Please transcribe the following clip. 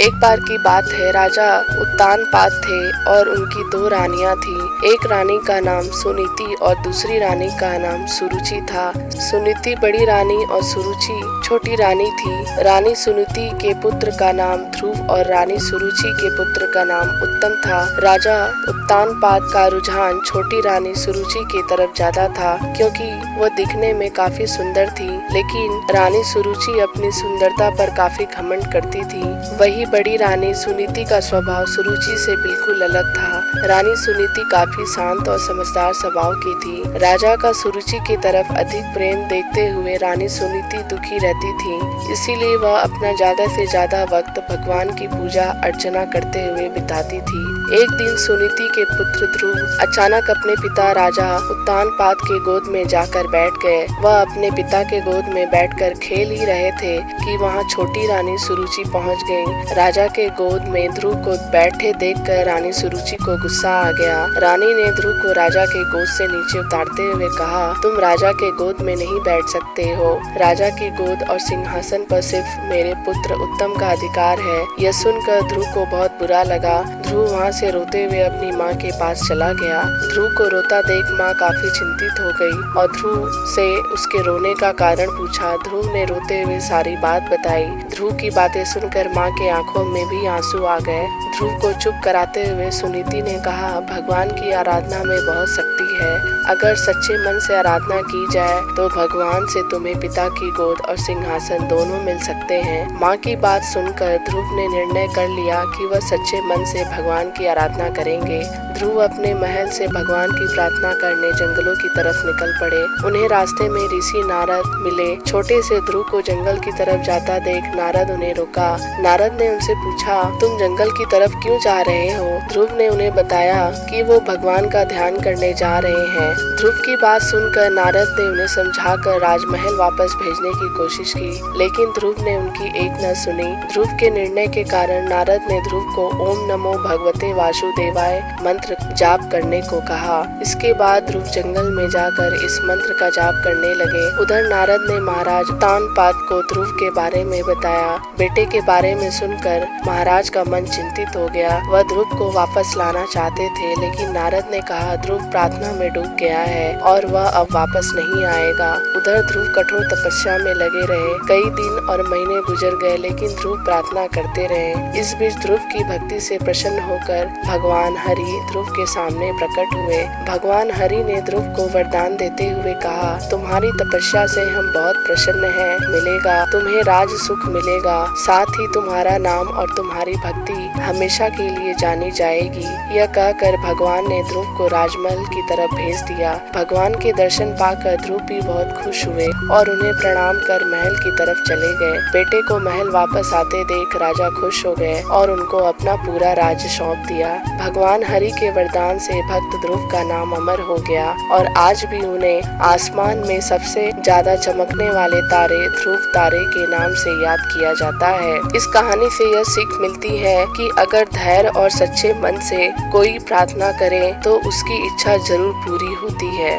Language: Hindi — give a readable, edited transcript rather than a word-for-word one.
एक बार की बात है, राजा उत्तानपाद थे और उनकी दो रानियां थी। एक रानी का नाम सुनीति और दूसरी रानी का नाम सुरुचि था। सुनीति बड़ी रानी और सुरुचि छोटी रानी थी। रानी सुनीति के पुत्र का नाम ध्रुव और रानी सुरुचि के पुत्र का नाम उत्तम था। राजा उत्तानपाद का रुझान छोटी रानी सुरुचि की तरफ ज्यादा था, क्योंकि वह दिखने में काफी सुंदर थी, लेकिन रानी सुरुचि अपनी सुंदरता पर काफी घमंड करती थी। वही बड़ी रानी सुनीति का स्वभाव सुरुचि से बिल्कुल अलग था। रानी सुनीति काफी शांत और समझदार स्वभाव की थी। राजा का सुरुचि की तरफ अधिक प्रेम देखते हुए रानी सुनीति दुखी रहती थी, इसीलिए वह अपना ज्यादा से ज्यादा वक्त भगवान की पूजा अर्चना करते हुए बिताती थी। एक दिन सुनीति के पुत्र ध्रुव अचानक अपने पिता राजा उत्तानपाद के गोद में जाकर बैठ गए। वह अपने पिता के गोद में बैठकर खेल ही रहे थे कि वहां छोटी रानी सुरुचि पहुंच गई। राजा के गोद में ध्रुव को बैठे देखकर रानी सुरुचि को गुस्सा आ गया। रानी ने ध्रुव को राजा के गोद से नीचे उतारते हुए कहा, तुम राजा के गोद में नहीं बैठ सकते हो। राजा की गोद और सिंहासन पर सिर्फ मेरे पुत्र उत्तम का अधिकार है। यह सुनकर ध्रुव को बहुत बुरा लगा। ध्रुव वहाँ से रोते हुए अपनी माँ के पास चला गया। ध्रुव को रोता देख माँ काफी चिंतित हो गई और ध्रुव से उसके रोने का कारण पूछा। ध्रुव ने रोते हुए सारी बात बताई। ध्रुव की बातें सुनकर माँ के आंखों में भी आंसू आ गए। ध्रुव को चुप कराते हुए सुनीति ने कहा, भगवान की आराधना में बहुत शक्ति है। अगर सच्चे मन से आराधना की जाए तो भगवान से तुम्हें पिता की गोद और सिंहासन दोनों मिल सकते हैं। माँ की बात सुनकर ध्रुव ने निर्णय कर लिया कि वह सच्चे मन से भगवान की आराधना करेंगे। ध्रुव अपने महल से भगवान की प्रार्थना करने जंगलों की तरफ निकल पड़े। उन्हें रास्ते में ऋषि नारद मिले। छोटे से ध्रुव को जंगल की तरफ जाता देख नारद उन्हें रोका। नारद ने उनसे पूछा, तुम जंगल की तरफ क्यों जा रहे हो? ध्रुव ने उन्हें बताया कि वो भगवान का ध्यान करने जा रहे हैं। ध्रुव की बात सुनकर नारद ने उन्हें समझाकर राजमहल वापस भेजने की कोशिश की, लेकिन ध्रुव ने उनकी एक न सुनी। ध्रुव के निर्णय के कारण नारद ने ध्रुव को ओम नमो भगवते वासुदेवाय मंत्र जाप करने को कहा। इसके बाद ध्रुव जंगल में जाकर इस मंत्र का जाप करने लगे। उधर नारद ने महाराज उत्तानपाद को ध्रुव के बारे में बताया। बेटे के बारे में सुनकर महाराज का मन चिंतित हो गया। वह ध्रुव को वापस लाना चाहते थे, लेकिन नारद ने कहा, ध्रुव प्रार्थना में डूब गया है और वह अब वापस नहीं आएगा। उधर ध्रुव कठोर तपस्या में लगे रहे। कई दिन और महीने गुजर गए, लेकिन ध्रुव प्रार्थना करते रहे। इस बीच ध्रुव की भक्ति से प्रसन्न होकर भगवान हरि ध्रुव के सामने प्रकट हुए। भगवान हरि ने ध्रुव को वरदान देते हुए कहा, तुम्हारी तपस्या से हम बहुत प्रसन्न हैं। मिलेगा तुम्हें राज सुख मिलेगा, साथ ही तुम्हारा नाम और तुम्हारी भक्ति हमेशा के लिए जानी जाएगी। यह कहकर भगवान ने ध्रुव को राजमहल की तरफ भेज दिया। भगवान के दर्शन पाकर ध्रुव भी बहुत खुश हुए और उन्हें प्रणाम कर महल की तरफ चले गए। बेटे को महल वापस आते देख राजा खुश हो गए और उनको अपना पूरा राज्य सौंप दिया। भगवान हरि के वरदान से भक्त ध्रुव का नाम अमर हो गया और आज भी उन्हें आसमान में सबसे ज्यादा चमकने वाले तारे ध्रुव तारे के नाम से याद किया जाता है। इस कहानी से यह सीख मिलती है कि अगर धैर्य और सच्चे मन से कोई प्रार्थना करे तो उसकी इच्छा जरूर पूरी होती है।